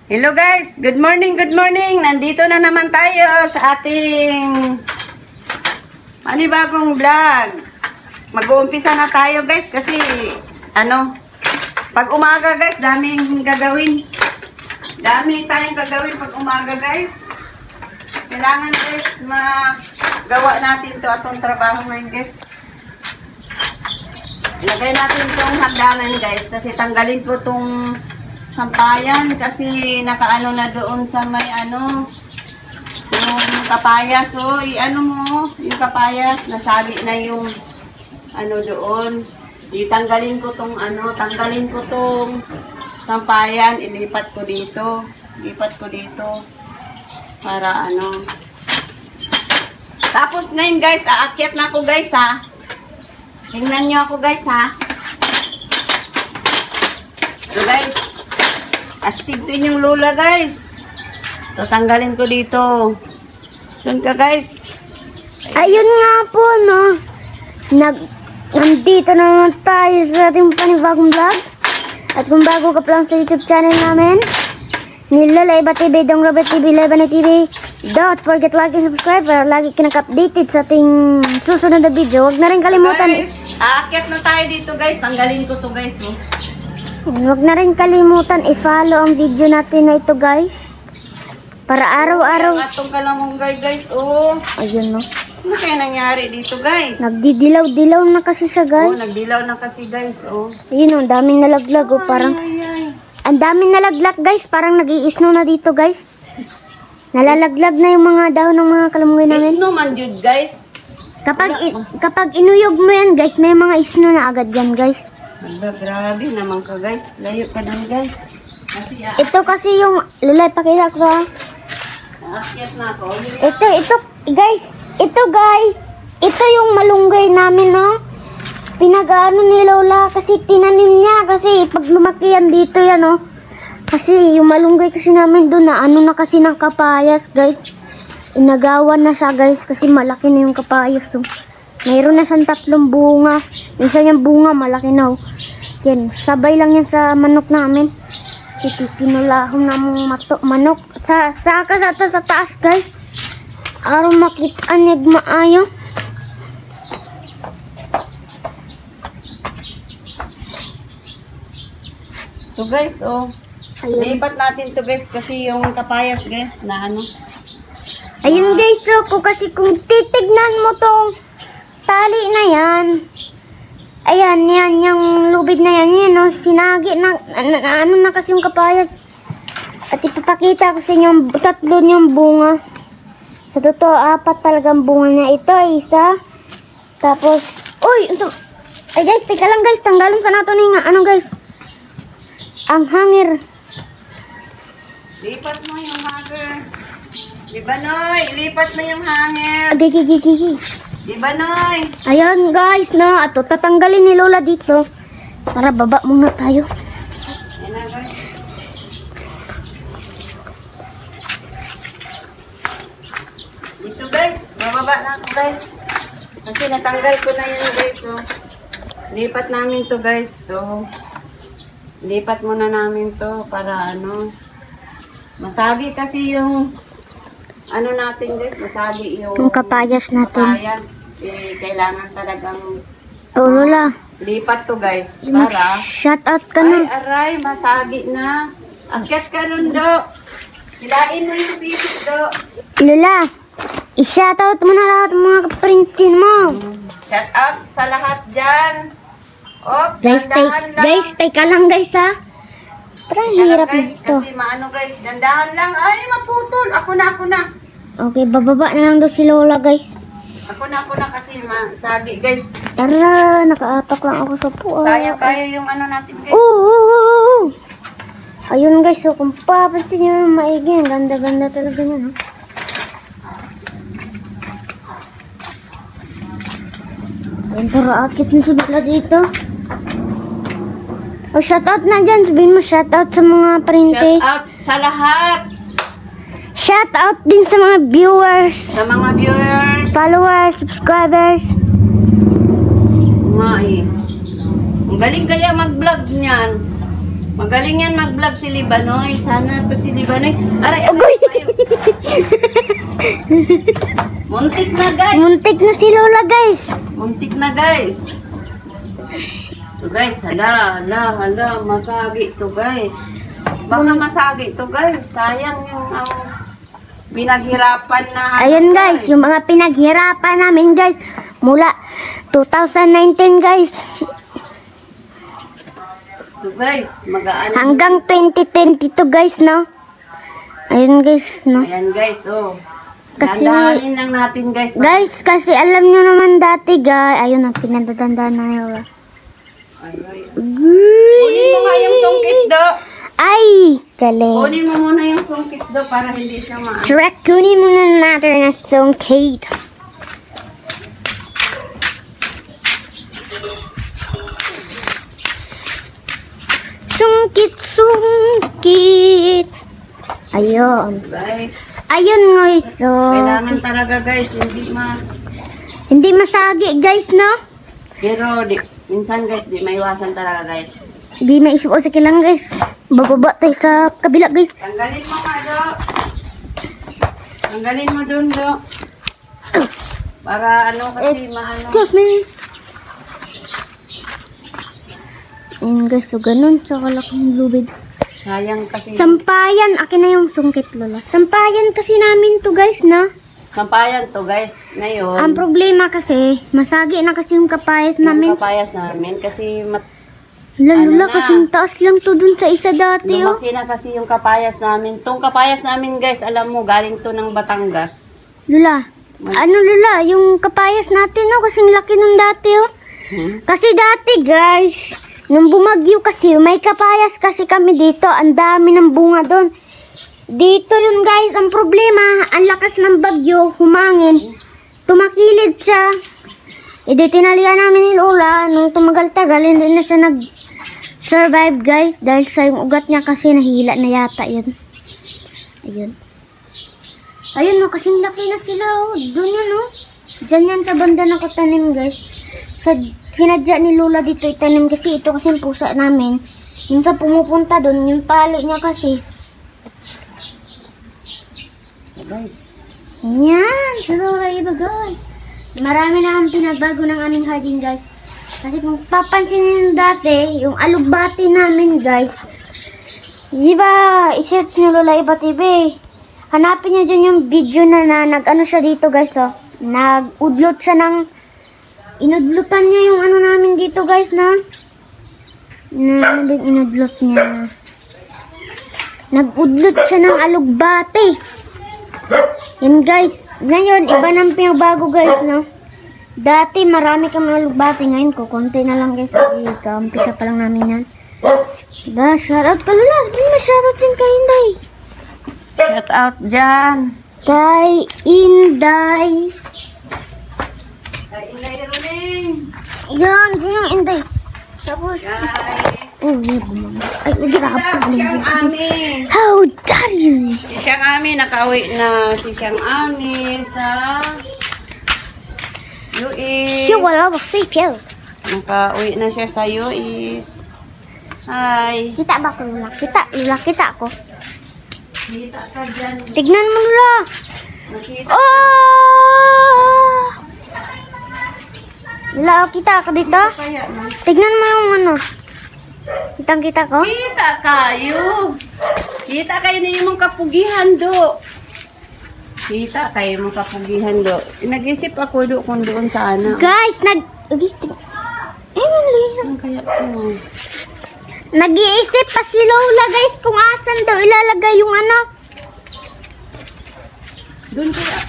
Hello guys, good morning, good morning. Nandito na naman tayo sa ating panibagong vlog. Mag-uumpisa na tayo guys kasi pag umaga guys, daming gagawin. Daming tayong gagawin pag umaga guys. Kailangan guys magawa natin to atong trabaho ngayon guys. Ilagay natin itong hagdanan guys kasi tanggalin ko itong sampayan kasi nakaano na doon sa may yung kapayas. So, mo, yung kapayas, nasali na yung doon. Tanggalin ko tong sampayan, ilipat ko dito. Lipat ko dito para Tapos ngayon guys, aakyat na ako guys ha. Tingnan nyo ako guys ha. So guys, astig to yung lula guys. Tatanggalin ko dito. Doon ka guys. Ayun nga po no. Nandito naman tayo sa ating panibagong vlog. At kung bago ka pa lang sa YouTube channel namin, Nilalaiba TV, Dongraba TV, Lebanon TV, don't forget like and subscribe para lagi ka naka-updated sa ating susunod na video. Huwag na rin kalimutan. Guys, aakyat na tayo dito guys. Tanggalin ko to guys. Huwag na rin kalimutan i-follow ang video natin na ito guys. Para araw-araw. Ang atong kalamunggay guys. Oh. Ayun no. Ano kaya nangyari dito guys? Nagdidilaw-dilaw na kasi siya guys. Oh, nagdilaw na kasi guys. Oh. Ayun oh, daming nalaglag oh. Parang ang daming nalaglag guys. Parang nag-i-snow na dito guys. Nalalaglag na yung mga dahon ng mga kalamunggay namin. Snow man jud guys. Kapag inuyog mo yan guys, may mga snow na agad yan guys. Grabe naman ka guys. Layo pa lang guys. Kasi, ito kasi yung lulay, pakita ko ha. Aakyat na ako. Ito guys. Ito yung malunggay namin no. Pinag-ano ni Lola kasi tinanim niya kasi pag lumaki yan dito yan no. Kasi yung malunggay kasi namin doon na na kasi ng kapayas guys. Inagawan na siya guys kasi malaki na yung kapayas so. Mayroon na siyang 3 bunga. Isa niyang bunga malaki na oh. Yan, sabay lang yan sa manok namin. Kasi pinulahon na mong manok. Sa taas guys. Araw makita niya maayo. So guys, oh. Lipat natin to guys kasi yung kapayas guys na Ayun guys, so kung titignan mo tong tali na yan. Ayan, yan, yung lubid na yan, no, sinagi na, na kasi yung kapayas. At ipapakita ko sa inyo, 3 yung bunga. Sa totoo, 4 talagang bunga niya. Ito, isa. Tapos, uy, ay guys, teka lang guys, tanggalin sa nato nga, guys. Ang hangir. Lipat mo yung hangir. Diba, Noy? Lipat mo yung hangir. Gigi. Diba, Noy? Ayan, guys, na. Ato, tatanggalin ni Lola dito. Para baba muna tayo. Ayan na, guys. Dito, guys. Bababa na ako, guys. Kasi natanggal ko na yun, guys. So, lipat namin to, guys. To. Lipat muna namin to para masagi kasi yung natin guys, masagi yung kapayas natin. Kapayas, kailangan talagang Lola. Lipat to guys para shout out ka na. Aray, masagi na. Akyat ka nun do. Hilain mo yung pisik do. Lola, i-shout out mo na lahat ng mga kaprintin mo. Shout out sa lahat dyan. Oh, guys, teka lang guys ha. Parang hirap guys, nito. Kasi guys, dandahan lang. Ay, maputol. Ako na. Okay, bababa na lang daw si Lola guys. Ako na kasi masagi guys. Tara, nakaapak lang ako sa puwa. Sayang kayo yung natin guys. Oo. Ayun guys, so kung papansin nyo yung maigi, ang ganda-ganda talaga niya no. Ayun, tara, akit na si Lola dito. O, shoutout na dyan. Sabihin mo, shoutout sa mga parente. Shoutout sa lahat. Shoutout din sa mga viewers. Sa mga viewers. Followers, subscribers. Ang galing kaya mag-vlog niyan. Magaling yan mag-vlog si Libanoy. Sana to si Libanoy. Aray, Ugoy! Muntik na guys. Muntik na si Lola, guys. Muntik na guys. So guys, hala, masagi to guys. Baka masagi to guys. Sayang yung pinaghirapan na. Ayun guys, yung mga pinaghirapan namin guys. Mula 2019 guys. So guys, magaan. Hanggang 2022 guys, no? Ayun guys, no? Ayan guys, oh. Kasi- Dandahanin lang natin guys. Guys, kasi alam nyo naman dati guys. Ayun ang pinadadandaan na yun. Aray. Kunin mo nga yung sungkit do. Ay, galing. Kunin mo muna yung sungkit do para hindi siya Shrek, kunin muna natin na sungkit. Sungkit. Ayun. guys. Ayun guys, so. Kailangan talaga guys, Hindi masagi guys, no? pero minsan guys, di maiwasan talaga guys. Hindi may isuo sa kilang guys. Bababa tayo sa kabila guys. Tanggalin mo nga do. Tanggalin mo dun do. Para ano kasi maano. Excuse me. Ayun guys, so ganun. Sa kalaking lubid. Sayang kasi. Sampayan. Akin na yung sungkit, Lola. Sampayan kasi namin to guys, na. Sampayan to guys. Ngayon, Ang problema kasi, masagi na kasi yung kapayas yung namin. kapayas namin kasi Lola, na? kasing taas lang to dun sa isa dati, oh. lumaki na kasi yung kapayas namin. Tong kapayas namin guys, alam mo, galing to ng Batangas. Lola, ano Lola, yung kapayas natin, oh, kasing laki nung dati, oh. Kasi dati, guys, nung bumagyo kasi, may kapayas kasi kami dito. Ang dami ng bunga doon. Dito yun, guys. Ang problema, ang lakas ng bagyo, humangin. Tumakilid siya. E di tinalian namin ni Lola. Nung tumagal-tagal, hindi na siya nag-survive, guys. Dahil sa yung ugat niya kasi nahila na yata yun. Ayun. Ayun, no, kasing laki na sila, oh. Doon yun, oh. Diyan yan sa banda nakatanim, guys. Sinadya ni Lola dito itanim kasi ito kasi yung pusa namin. Minsan pumupunta doon, yung pali niya kasi. Guys, Yan, sa Lola iba guys. Marami na ang pinagbago ng aming hardin guys. Kasi kung papansin niyo dati, yung alugbati namin guys. Di ba, i-search niyo Lola Iba TV. Hanapin niyo dyan yung video na nag-ano siya dito guys, oh. Nag-udlot siya ng inudlutan niya yung ano namin dito guys na ano ba yung inudlot niya? Nag-udlot siya ng alugbati. Yan guys. Ngayon, iba nang pinabago guys, no? Dati marami kami alugbati. Ngayon, kukunti na lang guys. Kaumpisa pa lang namin yan. Diba? Shoutout ka Lola. Sabihin mo, shoutout din kay Inday. shout out dyan. Kay Inday. Ay, Inday Ruling. Yan, sinong Inday? Tapos, Ay, ay, grabe. Siyang Ami. How dare you? Si Siyang Ami, nakauwi na si Siyang Ami sa US. Siya wala ba si Piel? Nakauwi na siya sa US. Hi. Kita ba ko Lola? Kita ko. Kita ka dyan. Tignan mo Lola. Nakita. Oh! Lola, kita ako dito. Kaya na. Tignan mo yung ano. Kitang-kita ko. Kita kayo. Kita kayo na yung kapugihan do. Kita kayo yung kapugihan do. Nag-isip ako do kung doon sa ano. Guys, Ano kaya to? nag-iisip pa si Lola guys kung asan daw ilalagay yung ano. Doon kaya.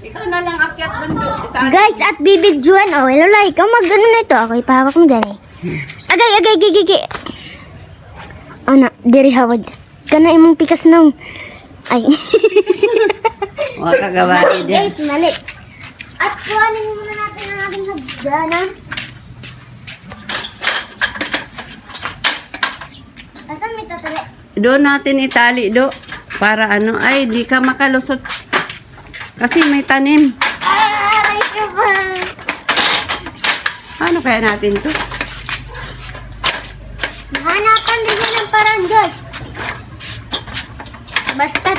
Ikaw na lang akyat doon do. Guys, at bibidyoan. Oh, Lola, ikaw mag-ano na ito. Ako ipahawak mo dyan eh. Agay, gigi. Ano, diri hawad. Kana imong pikas nung. Ay. Huwag ka gawain din. Guys, mali. At kuhanin muna natin ang ating hagdanan. Asan may tatali? Doon natin itali do. Para ano, ay di ka makalusot. Kasi may tanim. Aray ka ba? Ano kaya natin to? Basta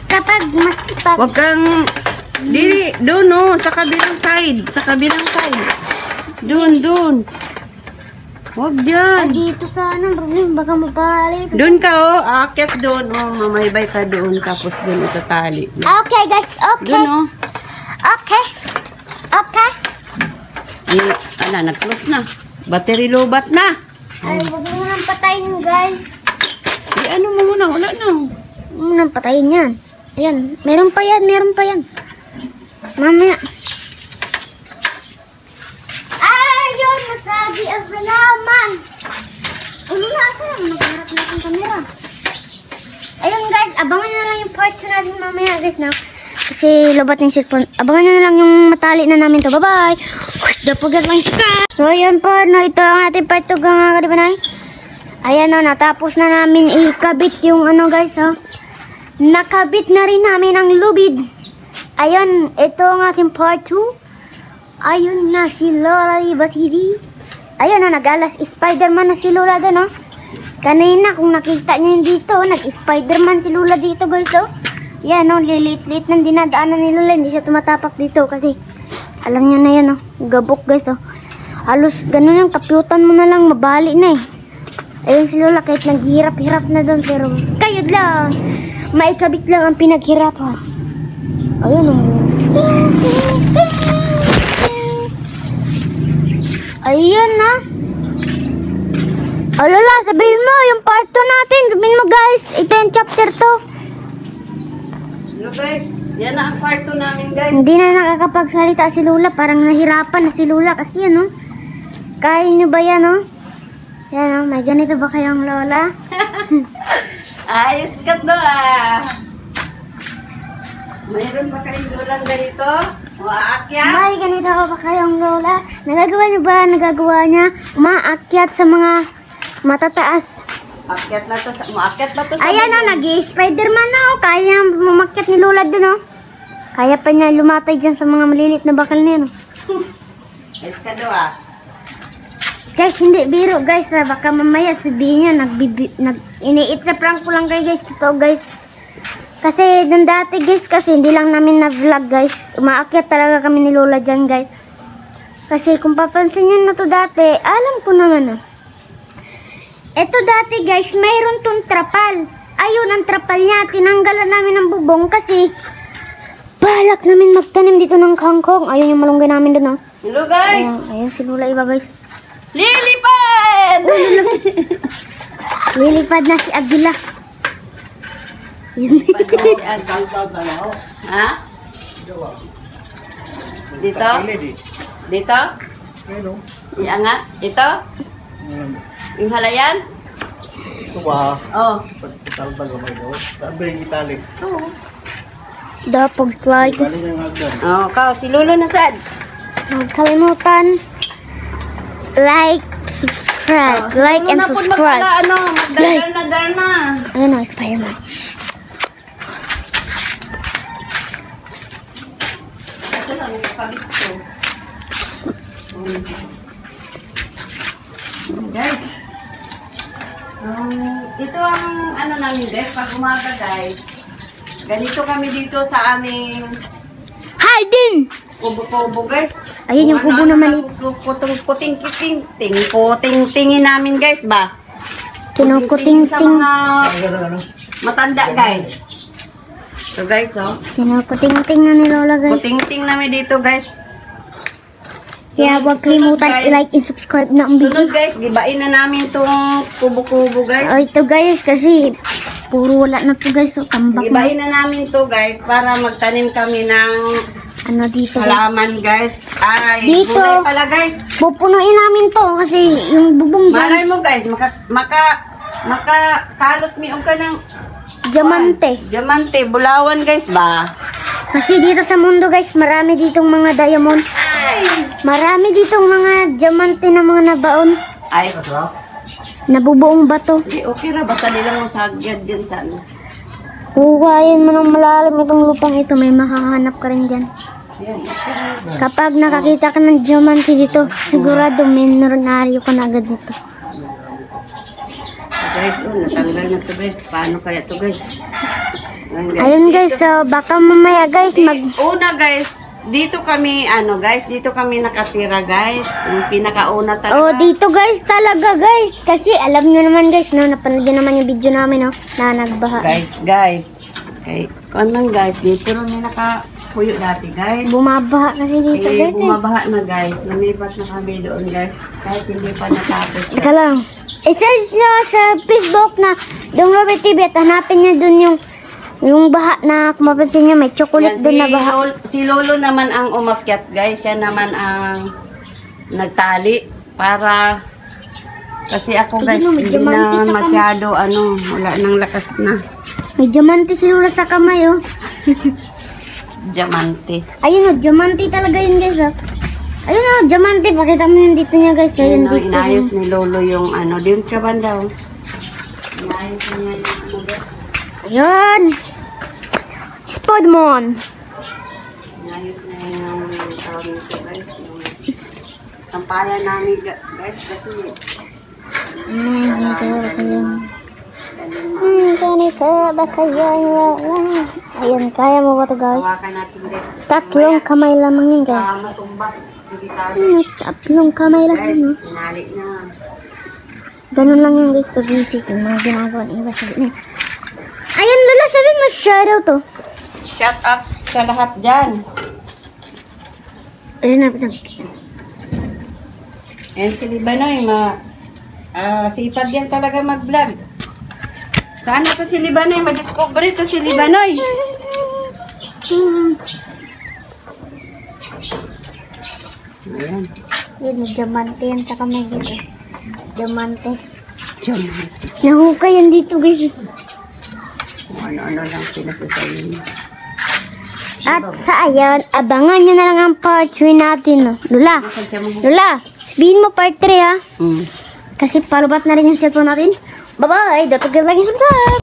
kapag masipag. Huwag kang... Dili, doon oh, sa kabilang side. Sa kabilang side. Doon. Huwag dyan. Dito sa ano, problem, baka mapalit. Doon ka oh, aakyat doon. Oh, mamaybay ka doon. Tapos doon itatali. Okay guys, okay. Doon oh. Okay. Okay. Nag-close na. Battery lobat na. Ay, huwag mo nang patayin guys. Ano mo muna, wala na. Huwag mo nang patayin yan. Ayan, meron pa yan. Mamaya. Ayun, masagi ang halaman. Ulo na ako lang, nagharap na itong camera. Ayun guys, abangan nyo na lang yung part 2 natin mamaya guys na. Kasi lobat na yung cellphone. Abangan nyo na lang yung matali na namin to. Bye-bye! Don't forget lang subscribe! So ayun po, no, ito ang ating part 2 mga kadibanay. Ayan o, natapos na namin ikabit yung ano guys o. Nakabit na rin namin ang lubid. Ayun, ito ang ating part 2. Ayun na si Lola Iba TV. Ayun o, nag-alas Spider-Man na si Lola doon o. Kanina kung nakita niyo dito, nag-Spider-Man si Lola dito guys o. Yan o, lilit-lit ng dinadaanan ni Lola. Hindi siya tumatapak dito kasi alam niya na yan o. Gabok guys o. Halos ganun yung kapyutan mo na lang, mabali na eh. Ayun si Lola kahit naghihirap-hirap na doon pero kayod lang. Maikabit lang ang pinaghirapan. Ayun o. Ayun na. Oh Lola, sabihin mo yung part 2 natin. Sabihin mo guys, ito yung chapter 2. Hello guys, yan na ang part 2 namin guys. Hindi na nakakapagsalita si Lola. Parang nahirapan na si Lola kasi ano. Kaya nyo ba yan o? Yan o, may ganito ba kayong Lola? Ayos ka to ah. Mayroon ba kayong dulang ganito? O aakyat? May ganito ba kayong Lola? Nagagawa nyo ba? Nagagawa niya? Umaakyat sa mga matataas. Aakyat na to sa... Maakyat ba to sa... Ayan o, nag-i-Spider-Man na o. Kaya mamakyat ni Lola dun o. Kaya pa niya lumatay dyan sa mga malilit na bakal niya no. Ayos ka to ah. Guys, hindi biro guys ha. Baka mamaya sabihin niya iniit sa prank ko lang kayo guys. Totoo guys. Kasi dun dati guys, kasi hindi lang namin na-vlog guys. Umaakyat talaga kami ni Lola dyan guys. Kasi kung papansin nyo na to dati, alam ko naman ah. Eto dati guys, mayroon tong trapal. Ayun ang trapal niya. Tinanggalan namin ng bubong kasi balak namin magtanim dito ng kangkong. Ayun yung malunggay namin dun ah. Hello guys! Ayun si Lola Iba guys. Lilipad! Lilipad na si Agila. Ha? Dito? Dito? Iangat? Ito? Yung halayan? Wah, Oh. pagkatalbag ang mga gawin. Sabi yung italik. Oo. Dapat like. Bali ng hagdan. Oh, kao si Lolo na sad. Huwag kalimutan. Like, subscribe. Si Like Lolo and na po subscribe. magpala, magdadal na. Ayun o, Spider-Man. Ito lang, nakakabit ko. Guys, ito ang ano namin guys, pag umaga guys, ganito kami dito sa aming Hiding! kubo-kubo guys. Ayun yung kubo na maliit. Kuting-tingin namin guys ba? Kinukuting-ting. Sa mga matanda guys. So guys oh, Kinukuting-ting na ni Lola guys. kuting-ting namin dito guys. Kaya huwag Sunod, kalimutan guys. i-like and subscribe na ang Sunod video. guys, gibain na namin tong kubo-kubo guys. O ito guys, kasi puro wala na to guys. So, tambak na. Gibain na namin to guys para magtanim kami ng Ano dito guys. halaman guys. Ay, Dito. gulay pala guys. Pupunuin namin to kasi yung bubong Malay dyan, mo guys, makakalot mi ka ng diamante. diamante, bulawan guys ba? Kasi dito sa mundo guys, marami ditong mga diamond. Marami ditong mga diamante na mga nabaon. Ay, Nabubuong bato. di okay ra basta nila mo sagyad din sa ano. Huwayin mo ng malalim itong lupang ito, may makahanap ka rin dyan. Yan, okay ra. Kapag nakakita ka ng diamante dito, sigurado milyonaryo ka na agad dito. So guys, natanggal na to guys. Paano kaya to guys? Ayun guys, dito- so baka mamaya guys Una guys, dito kami dito kami nakatira guys. Yung pinakauna talaga. Oh, dito guys talaga guys. Kasi alam nyo naman guys, no, napanood nyo naman yung video namin, no, na nagbaha. Guys. Okay, kanang guys, dito lang may nakapuyo dati guys. Bumabaha kasi dito guys. Bumabaha na guys. Lumipat na kami doon guys. Kahit hindi pa natapos. Ika lang. I-search nyo sa Facebook na Dong Robert TV at hanapin nyo dun yung baha na kung mapansin nyo may chocolate dun na baha. Si Lolo naman ang umakyat guys. Siya naman ang nagtali para kasi ako guys Ayun, may hindi diamante na sa masyado wala nang lakas na May diamante si Lola sa kamay, oh. diamante. Ayun, oh, diamante talaga yun guys, oh. Ayun, oh, diamante. Pakita mo yung dito niya guys. Ayun, dito. Inayos ni Lolo yung din sa banda. Inayos niya yung guys. Ayun. Spodmon. Inayos na yung tawag nito guys. Yung sampayan namin guys kasi Ganito ba kaya? Ayun, kaya mo ba ito guys? hawakan natin guys. Tatlong kamay lamang yun guys. Matumbak. Hindi tayo. Tatlong kamay lang Guys, yun. tinali na. Ganun lang yung guys, kabisi yung mga ginagawa ng iba sabi niya. Ayun, Lola, sabihin mo shoutout to. Shut up sa lahat dyan. Ayun na, pinag. Yan si Libanoy, sipag yan talaga mag-vlog. Sana to si Libanoy, ma-discover ito si Libanoy. Ayan. Yun, diamante yan sa kamay guys. Diamante. Diamante. Nahukay yan dito guys. Kung ano-ano lang pinasasayin niya. At sa ayan, abangan nyo na lang ang part 3 natin. No? Lola, sabihin mo part 3 ha. Kasi palubat na rin yung cellphone natin. Bye-bye! Don't forget to like and subscribe!